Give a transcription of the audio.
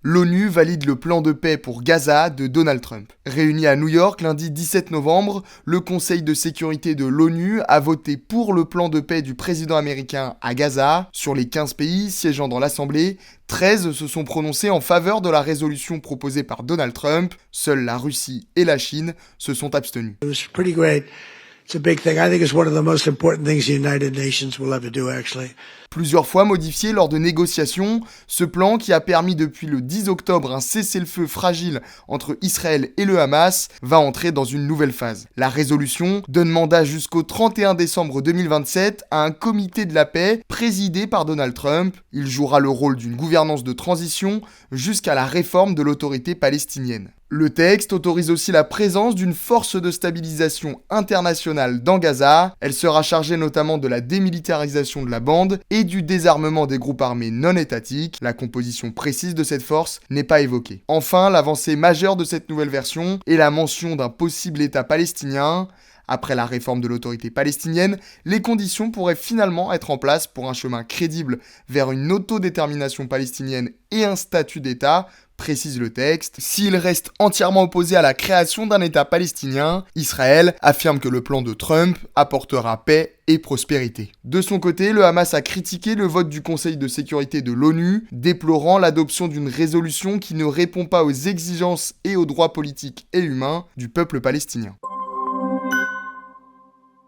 l'ONU valide le plan de paix pour Gaza de Donald Trump. Réuni à New York lundi 17 novembre, le Conseil de sécurité de l'ONU a voté pour le plan de paix du président américain à Gaza. Sur les 15 pays siégeant dans l'Assemblée, 13 se sont prononcés en faveur de la résolution proposée par Donald Trump. Seules la Russie et la Chine se sont abstenus. It was pretty great. It's a big thing. I think it's one of the most important things the United Nations will ever do, actually. Plusieurs fois modifié lors de négociations, ce plan qui a permis depuis le 10 octobre un cessez-le-feu fragile entre Israël et le Hamas va entrer dans une nouvelle phase. La résolution donne mandat jusqu'au 31 décembre 2027 à un comité de la paix présidé par Donald Trump. Il jouera le rôle d'une gouvernance de transition jusqu'à la réforme de l'autorité palestinienne. Le texte autorise aussi la présence d'une force de stabilisation internationale dans Gaza. Elle sera chargée notamment de la démilitarisation de la bande et du désarmement des groupes armés non étatiques. La composition précise de cette force n'est pas évoquée. Enfin, l'avancée majeure de cette nouvelle version est la mention d'un possible État palestinien. Après la réforme de l'autorité palestinienne, les conditions pourraient finalement être en place pour un chemin crédible vers une autodétermination palestinienne et un statut d'État, précise le texte. S'il reste entièrement opposé à la création d'un État palestinien, Israël affirme que le plan de Trump apportera paix et prospérité. De son côté, le Hamas a critiqué le vote du Conseil de sécurité de l'ONU, déplorant l'adoption d'une résolution qui ne répond pas aux exigences et aux droits politiques et humains du peuple palestinien.